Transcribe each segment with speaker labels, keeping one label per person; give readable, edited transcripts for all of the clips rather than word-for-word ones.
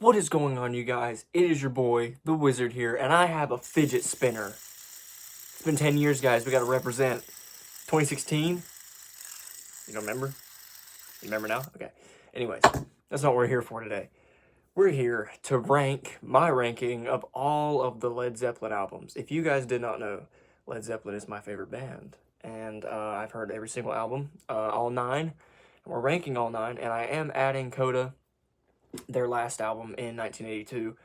Speaker 1: What is going on, you guys? It is your boy, the Wizard here, and I have a fidget spinner. It's been 10 years, guys. We gotta represent. 2016? You don't remember? You remember now? Okay. Anyways, that's not what we're here for today. We're here to rank my ranking of all of the Led Zeppelin albums. If you guys did not know, Led Zeppelin is my favorite band. And I've heard every single album, all 9. And we're ranking all 9, and I am adding Coda, their last album in 1982.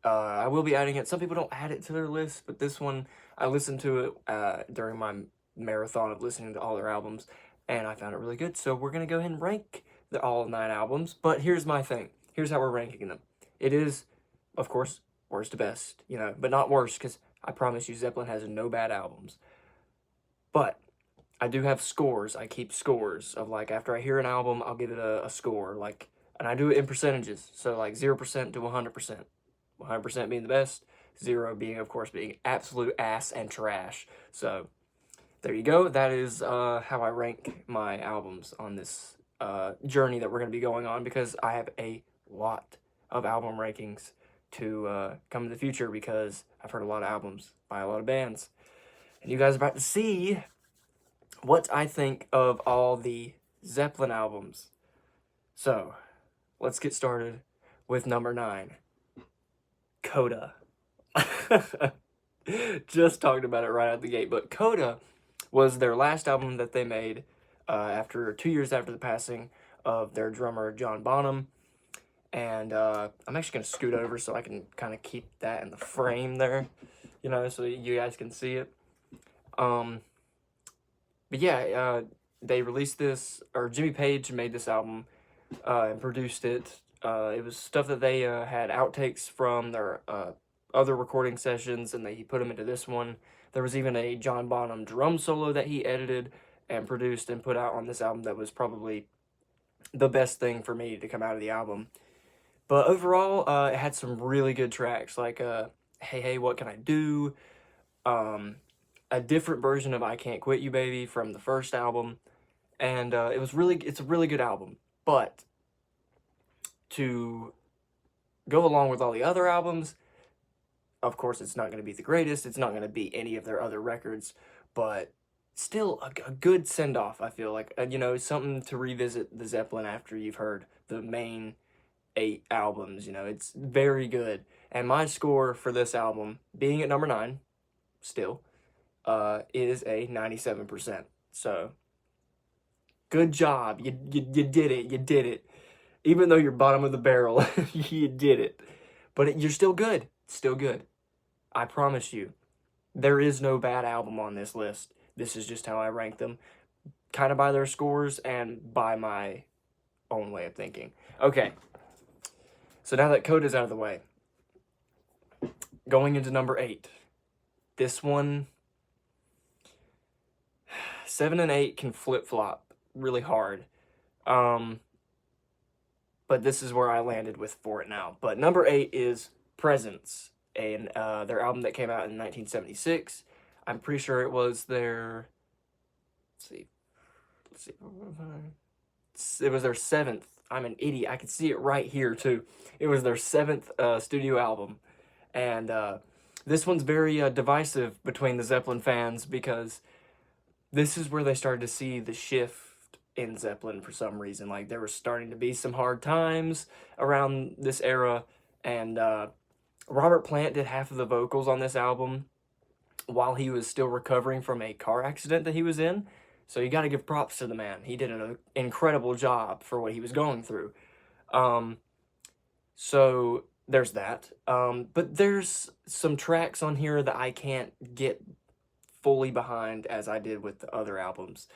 Speaker 1: I will be adding it. Some people don't add it to their list, but this one, I listened to it during my marathon of listening to all their albums, and I found it really good. So we're going to go ahead and rank all 9 albums. But here's my thing. Here's how we're ranking them. It is, of course, worst to best, but not worst, because I promise you Zeppelin has no bad albums. But I do have scores. I keep scores of, like, after I hear an album, I'll give it a score, and I do it in percentages. So, like, 0% to 100%. 100% being the best, 0 being, of course, being absolute ass and trash. So, there you go. That is how I rank my albums on this journey that we're going to be going on, because I have a lot of album rankings to come in the future, because I've heard a lot of albums by a lot of bands. And you guys are about to see what I think of all the Zeppelin albums. So, let's get started with number 9. Coda. Just talked about it right out the gate, but Coda was their last album that they made after 2 years after the passing of their drummer John Bonham. And I'm actually going to scoot over so I can kind of keep that in the frame there, so you guys can see it. But yeah, they released this, or Jimmy Page made this album and produced it. It was stuff that they had outtakes from their other recording sessions, and he put them into this one. There was even a John Bonham drum solo that he edited and produced and put out on this album that was probably the best thing for me to come out of the album. But overall, it had some really good tracks, like Hey Hey What Can I Do, a different version of I Can't Quit You Baby from the first album, and it's a really good album. But to go along with all the other albums, of course, it's not going to be the greatest. It's not going to be any of their other records, but still a good send-off, I feel like. Something to revisit the Zeppelin after you've heard the main 8 albums. It's very good. And my score for this album, being at number 9, still, is a 97%. So, good job. You did it. You did it. Even though you're bottom of the barrel, you did it. But you're still good. Still good. I promise you. There is no bad album on this list. This is just how I rank them. Kind of by their scores and by my own way of thinking. Okay. So now that Coda's out of the way. Going into number 8. This one, 7 and 8 can flip-flop really hard. But this is where I landed for it now. But number 8 is Presence, and their album that came out in 1976. I'm pretty sure it was their, let's see, it was their 7th. I'm an idiot. I can see it right here, too. It was their 7th studio album. And this one's very divisive between the Zeppelin fans, because this is where they started to see the shift in Zeppelin for some reason. Like, there was starting to be some hard times around this era, and Robert Plant did half of the vocals on this album while he was still recovering from a car accident that he was in. So you got to give props to the man. He did an incredible job for what he was going through. So there's that. But there's some tracks on here that I can't get fully behind as I did with the other albums.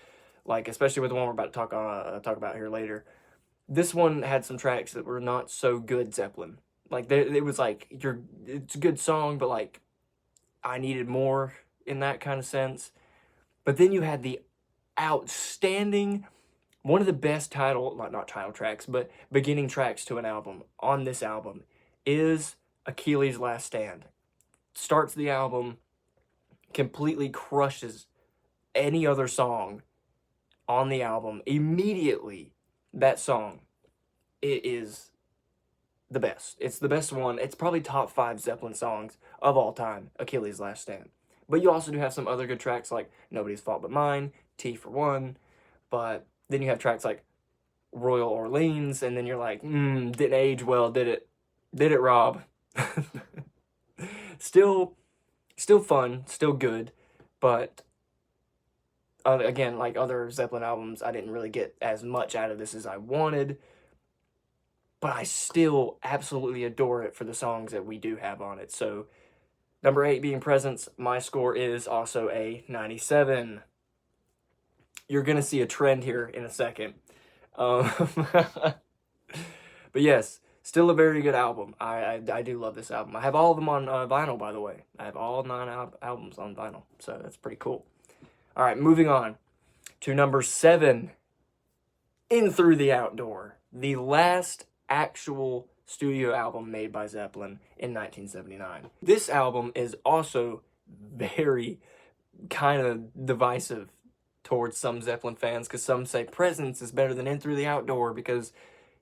Speaker 1: Like, especially with the one we're about to talk about here later. This one had some tracks that were not so good Zeppelin. Like, it was like, it's a good song, but, like, I needed more in that kind of sense. But then you had the outstanding, one of the best not title tracks, but beginning tracks to an album on this album is Achilles' Last Stand. Starts the album, completely crushes any other song on the album. Immediately, that song, it is the best. It's the best one. It's probably top 5 Zeppelin songs of all time, Achilles' Last Stand. But you also do have some other good tracks like Nobody's Fault But Mine, T for One, but then you have tracks like Royal Orleans, and then you're like, didn't age well, did it? Did it, Rob? Still fun, still good, but again, like other Zeppelin albums, I didn't really get as much out of this as I wanted, but I still absolutely adore it for the songs that we do have on it. So, number 8 being Presence, my score is also a 97. You're going to see a trend here in a second. But yes, still a very good album. I do love this album. I have all of them on vinyl, by the way. I have all 9 albums on vinyl, so that's pretty cool. All right, moving on to number 7, In Through the Outdoor, the last actual studio album made by Zeppelin in 1979. This album is also very kind of divisive towards some Zeppelin fans, because some say Presence is better than In Through the Outdoor because,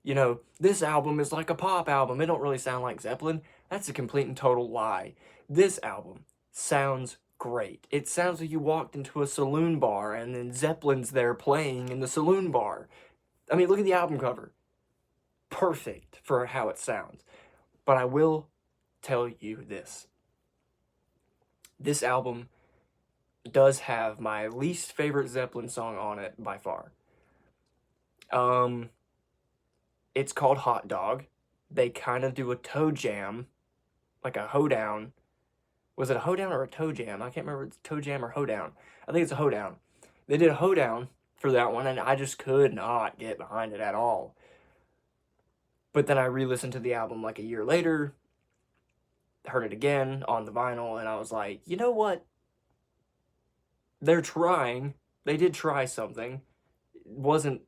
Speaker 1: you know, this album is like a pop album. It don't really sound like Zeppelin. That's a complete and total lie. This album sounds great. It sounds like you walked into a saloon bar and then Zeppelin's there playing in the saloon bar. I mean, look at the album cover. Perfect for how it sounds. But I will tell you this. This album does have my least favorite Zeppelin song on it by far. It's called Hot Dog. They kind of do a toe jam, like a hoedown. Was it a hoedown or a toe jam? I can't remember if it's toe jam or hoedown. I think it's a hoedown. They did a hoedown for that one, and I just could not get behind it at all. But then I re-listened to the album like a year later, heard it again on the vinyl, and I was like, you know what? They're trying. They did try something. It wasn't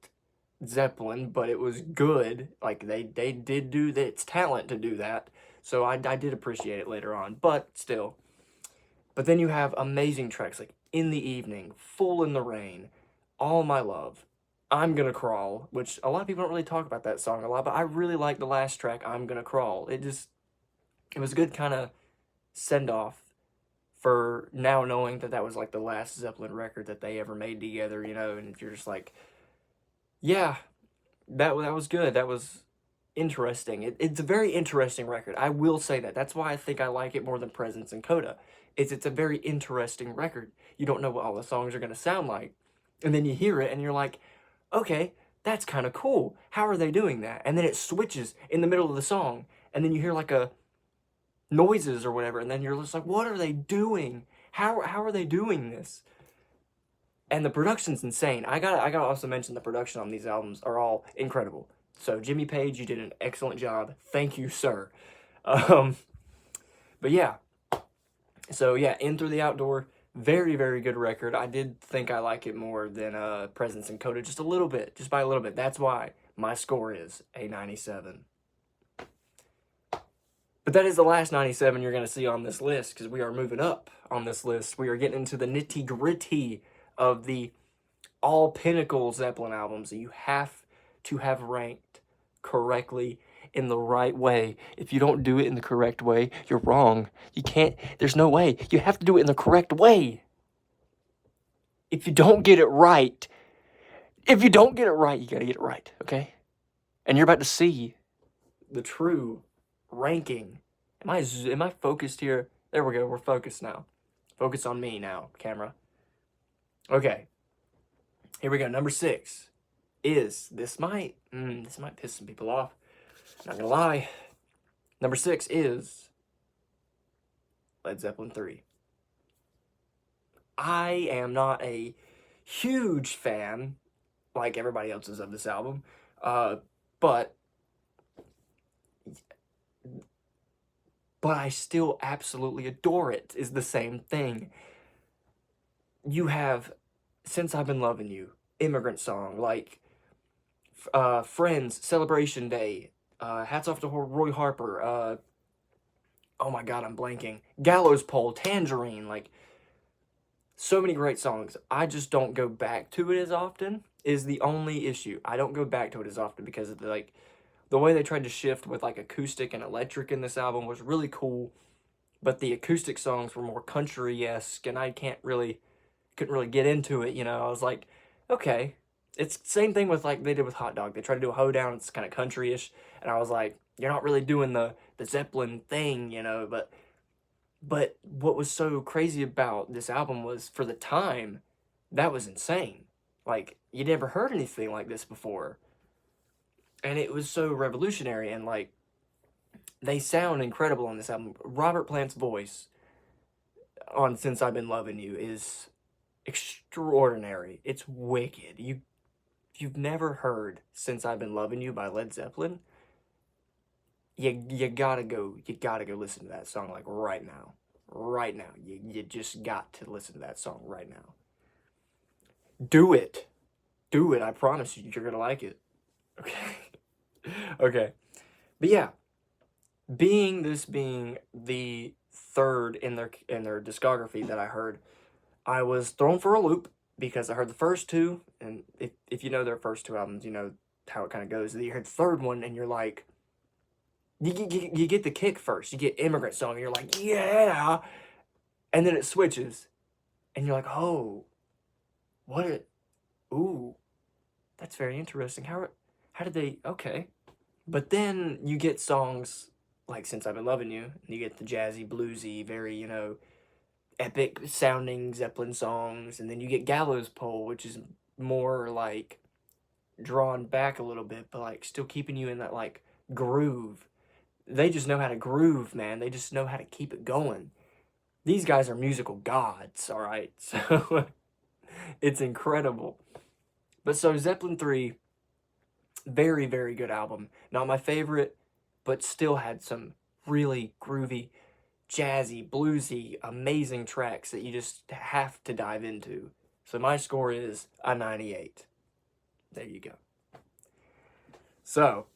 Speaker 1: Zeppelin, but it was good. Like, they did do that. It's talent to do that. So I did appreciate it later on, but still. But then you have amazing tracks like In the Evening, Fool in the Rain, All My Love, I'm Gonna Crawl, which a lot of people don't really talk about that song a lot, but I really like the last track, I'm Gonna Crawl. It was a good kind of send-off for now knowing that that was like the last Zeppelin record that they ever made together, you know, and you're just like, yeah, that was good. That was interesting. It's a very interesting record. I will say that. That's why I think I like it more than Presence and Coda. It's a very interesting record. You don't know what all the songs are going to sound like. And then you hear it and you're like, okay, that's kind of cool. How are they doing that? And then it switches in the middle of the song. And then you hear like a noises or whatever. And then you're just like, what are they doing? How are they doing this? And the production's insane. I gotta also mention the production on these albums are all incredible. So Jimmy Page, you did an excellent job. Thank you, sir. But yeah. So yeah, In Through the Outdoor, very, very good record. I did think I like it more than Presence and Coda, just a little bit, just by a little bit. That's why my score is a 97. But that is the last 97 you're going to see on this list, because we are moving up on this list. We are getting into the nitty-gritty of the all-pinnacle Zeppelin albums that you have to have ranked correctly in the right way. If you don't do it in the correct way, you're wrong. You can't, there's no way. You have to do it in the correct way. If you don't get it right, you gotta get it right, okay? And you're about to see the true ranking. Am I focused here? There we go, we're focused now. Focus on me now, camera. Okay. Here we go. Number 6 is, this might piss some people off. Not gonna lie. Number 6 is Led Zeppelin 3. I am not a huge fan, like everybody else is, of this album, but I still absolutely adore it, is the same thing. You have Since I've Been Loving You, Immigrant Song, like Friends, Celebration Day, Hats Off to Roy Harper, oh my god, I'm blanking, Gallows Pole, Tangerine, like, so many great songs. I just don't go back to it as often, is the only issue. I don't go back to it as often because of the, like, The way they tried to shift with like acoustic and electric in this album was really cool, but the acoustic songs were more country-esque, and I couldn't really get into it, you know. I was like, okay. It's the same thing with like they did with Hot Dog. They tried to do a hoedown, it's kind of country-ish, and I was like, you're not really doing the Zeppelin thing, you know, but what was so crazy about this album was for the time, that was insane. Like, you never heard anything like this before. And it was so revolutionary, and like they sound incredible on this album. Robert Plant's voice on Since I've Been Loving You is extraordinary. It's wicked. If you've never heard Since I've Been Loving You by Led Zeppelin, you gotta go listen to that song like right now. Right now. You just got to listen to that song right now. Do it. Do it. I promise you, you're gonna like it. Okay. Okay. But yeah, being the third in their discography that I heard, I was thrown for a loop because I heard the first two, and if you know their first two albums, you know how it kind of goes. You heard the third one, and you're like, you get the kick first. You get Immigrant Song, and you're like, yeah, and then it switches, and you're like, oh, ooh, that's very interesting. How did they? Okay, but then you get songs like Since I've Been Loving You, and you get the jazzy, bluesy, very, you know, epic sounding Zeppelin songs, and then you get Gallows Pole, which is more like drawn back a little bit, but like still keeping you in that like groove. They just know how to groove, man. They just know how to keep it going. These guys are musical gods, all right? So it's incredible. But so Zeppelin 3, very, very good album. Not my favorite, but still had some really groovy, jazzy, bluesy, amazing tracks that you just have to dive into. So my score is a 98. There you go. So,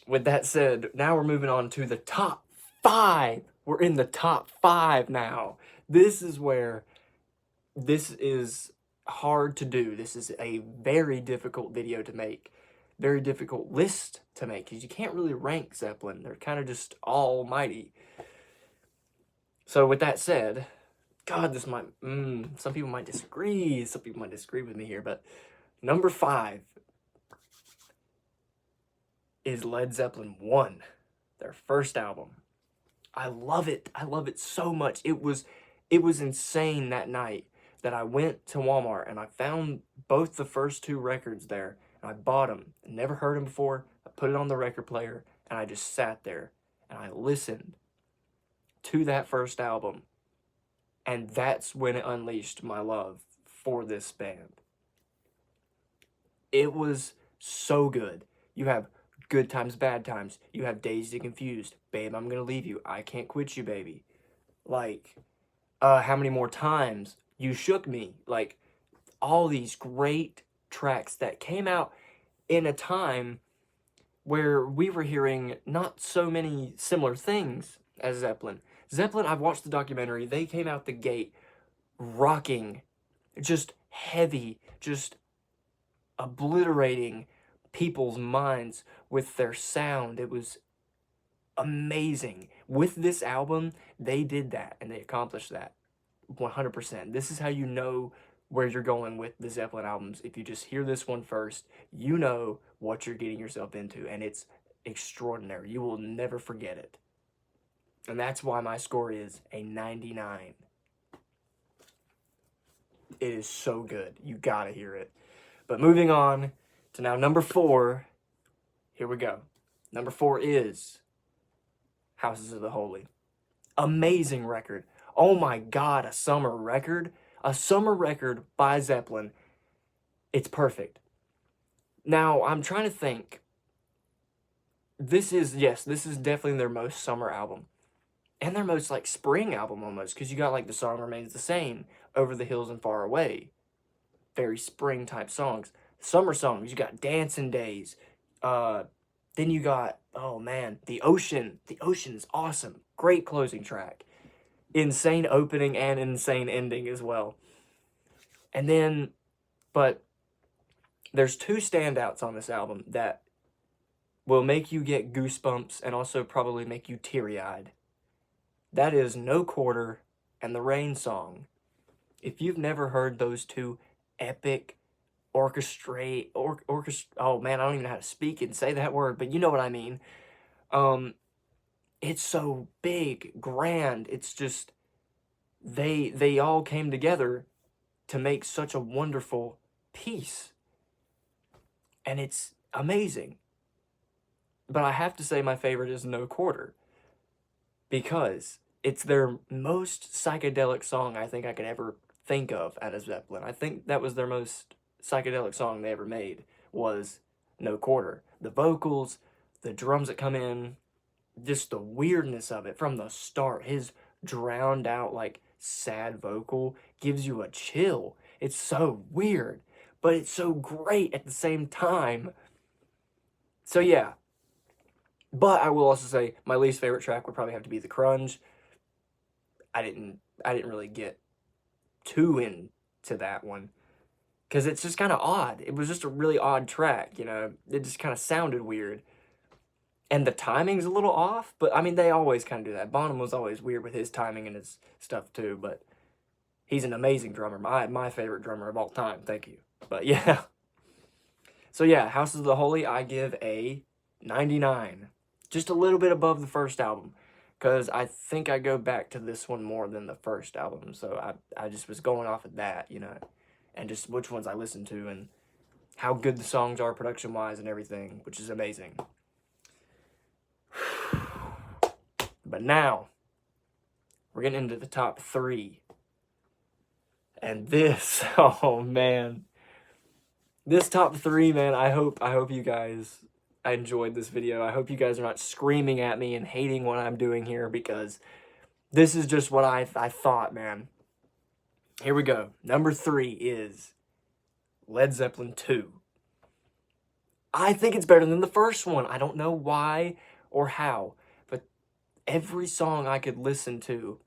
Speaker 1: with that said, now we're moving on to the top 5. We're in the top 5 now. This is where this is hard to do. This is a very difficult video to make. Very difficult list to make, because you can't really rank Zeppelin. They're kind of just almighty. So with that said, God, this might, some people might disagree. Some people might disagree with me here, but number 5 is Led Zeppelin 1, their first album. I love it. I love it so much. It was insane that night that I went to Walmart and I found both the first 2 records there. I bought them. Never heard them before. I put it on the record player, and I just sat there, and I listened to that first album, and that's when it unleashed my love for this band. It was so good. You have Good Times, Bad Times. You have Dazed and Confused. Babe, I'm Gonna Leave You. I Can't Quit You, Baby. Like, How Many More Times? You Shook Me. Like, all these great tracks that came out in a time where we were hearing not so many similar things as Zeppelin. Zeppelin, I've watched the documentary, they came out the gate rocking, just heavy, just obliterating people's minds with their sound. It was amazing. With this album, they did that, and they accomplished that 100%. This is how you know where you're going with the Zeppelin albums. If you just hear this one first, you know what you're getting yourself into, and it's extraordinary. You will never forget it. And that's why my score is a 99. It is so good. You gotta hear it. But moving on to now number 4. Here we go. Number 4 is Houses of the Holy. Amazing record. Oh my God, a summer record. A summer record by Zeppelin. It's perfect. Now, I'm trying to think. This is definitely their most summer album. And their most, like, spring album almost. Because you got, like, The Song Remains the Same, Over the Hills and Far Away. Very spring-type songs. Summer songs, you got Dancing Days. Then you got, oh man, The Ocean. The Ocean is awesome. Great closing track. Insane opening and insane ending as well. And then, but there's 2 standouts on this album that will make you get goosebumps and also probably make you teary-eyed. That is No Quarter and the Rain Song. If you've never heard those two epic oh man, I don't even know how to speak and say that word, but you know what I mean. It's so big, grand. It's just they all came together to make such a wonderful piece. And it's amazing. But I have to say my favorite is No Quarter, because it's their most psychedelic song I think I could ever think of out of Zeppelin. I think that was their most psychedelic song they ever made, was No Quarter. The vocals, the drums that come in, just the weirdness of it from the start. His drowned out, like, sad vocal gives you a chill. It's so weird, but it's so great at the same time. So yeah. But I will also say my least favorite track would probably have to be The Crunge. I didn't really get too into that one, because it's just kind of odd. It was just a really odd track, you know. It just kind of sounded weird. And the timing's a little off, but I mean, they always kind of do that. Bonham was always weird with his timing and his stuff too, but he's an amazing drummer. My favorite drummer of all time, thank you. But yeah. So yeah, House of the Holy, I give a 99. Just a little bit above the first album, because I think I go back to this one more than the first album, so I just was going off of that, you know, and just which ones I listened to and how good the songs are production-wise and everything, which is amazing. But now, we're getting into the top 3. And this, oh man. This top 3, man, I hope you guys enjoyed this video. I hope you guys are not screaming at me and hating what I'm doing here, because this is just what I thought, man. Here we go. Number 3 is Led Zeppelin 2. I think it's better than the first one. I don't know why or how, but every song I could listen to,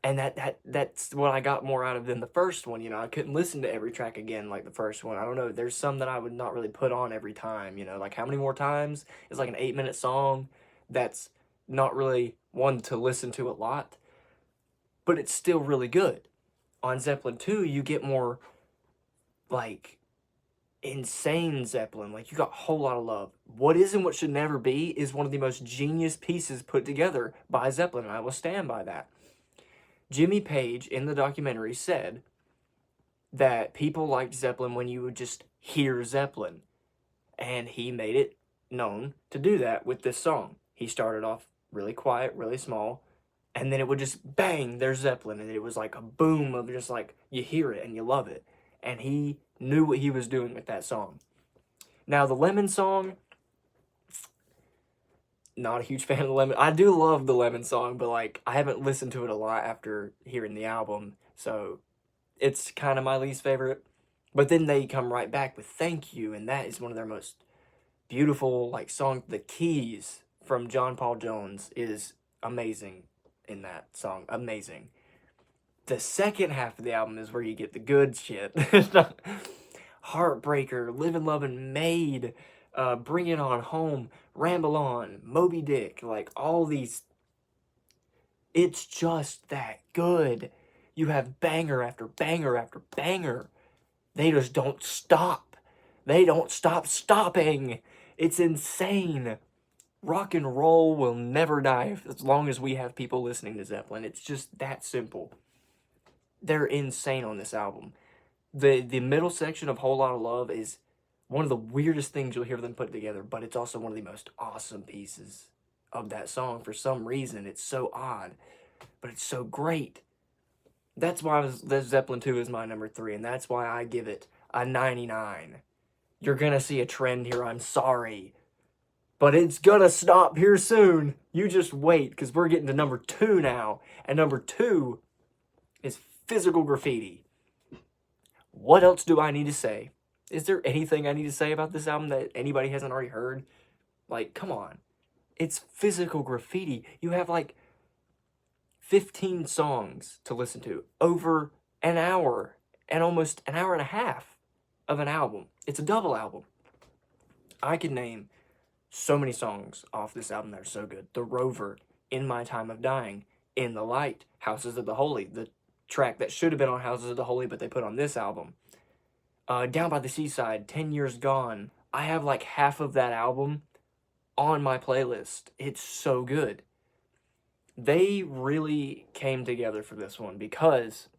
Speaker 1: and that's what I got more out of than the first one, you know. I couldn't listen to every track again like the first one. I don't know, there's some that I would not really put on every time, you know, like How Many More Times is like an 8-minute song that's not really one to listen to a lot, but it's still really good. On Zeppelin 2, you get more, like, insane Zeppelin. Like, you got a whole lot of love. What Is and What Should Never Be is one of the most genius pieces put together by Zeppelin, and I will stand by that. Jimmy Page, in the documentary, said that people liked Zeppelin when you would just hear Zeppelin, and he made it known to do that with this song. He started off really quiet, really small, and then it would just bang, there's Zeppelin, and it was like a boom of just like, you hear it and you love it. And he knew what he was doing with that song. Now, the Lemon song, not a huge fan of the Lemon. I do love the Lemon song, but like, I haven't listened to it a lot after hearing the album, so it's kind of my least favorite. But then they come right back with Thank You, and that is one of their most beautiful, like, songs. The keys from John Paul Jones is amazing in that song. Amazing. The second half of the album is where you get the good shit. Heartbreaker, Livin' Lovin' Made, Bring It On Home, Ramble On, Moby Dick, like, all these. It's just that good. You have banger after banger after banger. They just don't stop. They don't stop stopping. It's insane. Rock and roll will never die as long as we have people listening to Zeppelin. It's just that simple. They're insane on this album. The middle section of Whole Lotta Love is one of the weirdest things you'll hear them put together, but it's also one of the most awesome pieces of that song. For some reason, it's so odd, but it's so great. That's why Zeppelin 2 is my number 3, and that's why I give it a 99. You're gonna see a trend here, I'm sorry, but it's gonna stop here soon. You just wait, because we're getting to number 2 now, and number 2 is Physical Graffiti. What else do I need to say? Is there anything I need to say about this album that anybody hasn't already heard? Like, come on. It's Physical Graffiti. You have, like, 15 songs to listen to over an hour and almost an hour and a half of an album. It's a double album. I can name So many songs off this album that are so good. The Rover, In My Time of Dying, In the Light, Houses of the Holy, the track that should have been on Houses of the Holy, but they put on this album. Down by the Seaside, 10 Years Gone. I have like half of that album on my playlist. It's so good. They really came together for this one because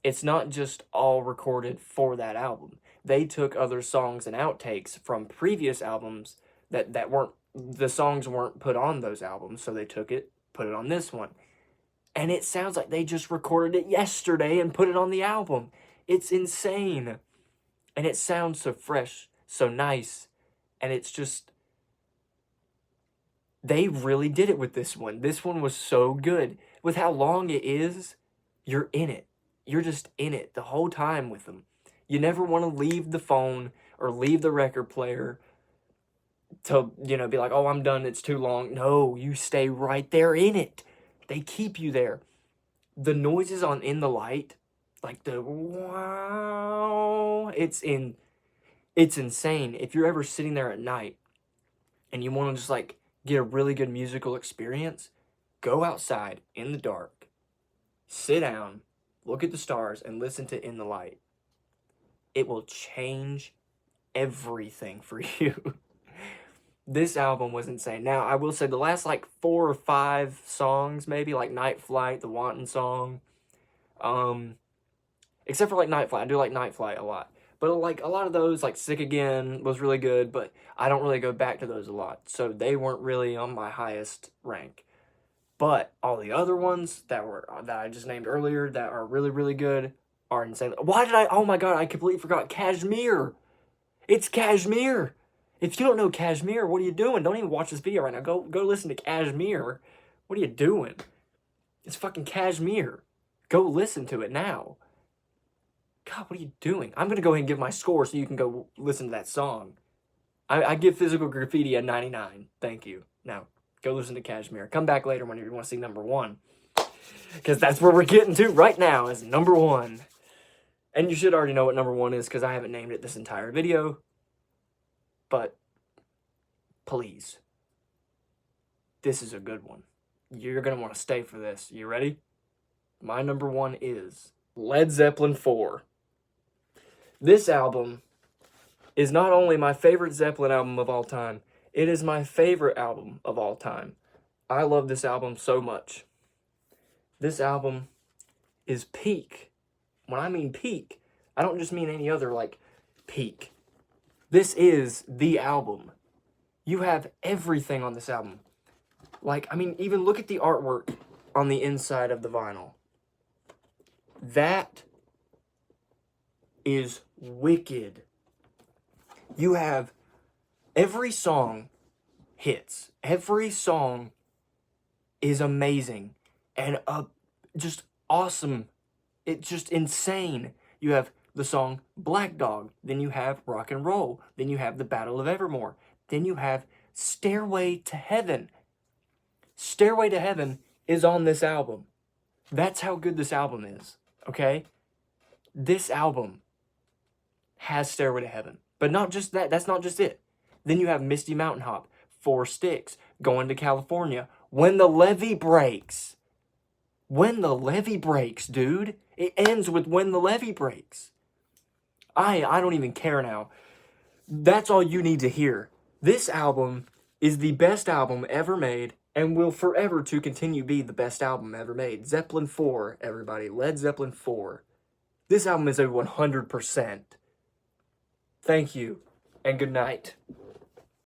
Speaker 1: it's not just all recorded for that album. They took other songs and outtakes from previous albums that weren't, the songs weren't put on those albums, so they took it, put it on this one. And it sounds like they just recorded it yesterday and put it on the album. It's insane. And it sounds so fresh, so nice. And it's just, they really did it with this one. This one was so good. With how long it is, you're in it. You're just in it the whole time with them. You never want to leave the phone or leave the record player to, be like, oh, I'm done, it's too long. No, you stay right there in it. They keep you there. The noises on In the Light, like the wow, it's insane. If you're ever sitting there at night and you want to just like get a really good musical experience, go outside in the dark, sit down, look at the stars, and listen to In the Light. It will change everything for you. This album was insane. Now, I will say the last like 4 or 5 songs, maybe, like Night Flight, the Wanton song, except for like Night Flight. I do like Night Flight a lot. But like a lot of those, like Sick Again was really good, but I don't really go back to those a lot. So they weren't really on my highest rank. But all the other ones that I just named earlier that are really, really good are insane. Oh my god, I completely forgot. Kashmir. It's Kashmir. If you don't know Kashmir, what are you doing? Don't even watch this video right now. Go listen to Kashmir. What are you doing? It's fucking Kashmir. Go listen to it now. God, what are you doing? I'm going to go ahead and give my score so you can go listen to that song. I give Physical Graffiti a 99. Thank you. Now, go listen to Kashmir. Come back later when you want to see number 1. Because that's where we're getting to right now is number 1. And you should already know what number 1 is because I haven't named it this entire video. But, please. This is a good one. You're going to want to stay for this. You ready? My number 1 is Led Zeppelin 4. This album is not only my favorite Zeppelin album of all time, it is my favorite album of all time. I love this album so much. This album is peak. When I mean peak, I don't just mean any other, like, peak. This is the album. You have everything on this album. Like, I mean, even look at the artwork on the inside of the vinyl. That is wicked. You have every song hits. Every song is amazing and just awesome. It's just insane. You have the song Black Dog, then you have Rock and Roll, then you have The Battle of Evermore, then you have Stairway to Heaven. Stairway to Heaven is on this album. That's how good this album is, okay? This album has Stairway to Heaven. But not just that, that's not just it. Then you have Misty Mountain Hop, 4 Sticks, Going to California, When the Levee Breaks. When the Levee Breaks, dude. It ends with When the Levee Breaks. I don't even care now. That's all you need to hear. This album is the best album ever made and will forever to continue be the best album ever made. Zeppelin 4, everybody. Led Zeppelin 4. This album is a 100%. Thank you, and good night.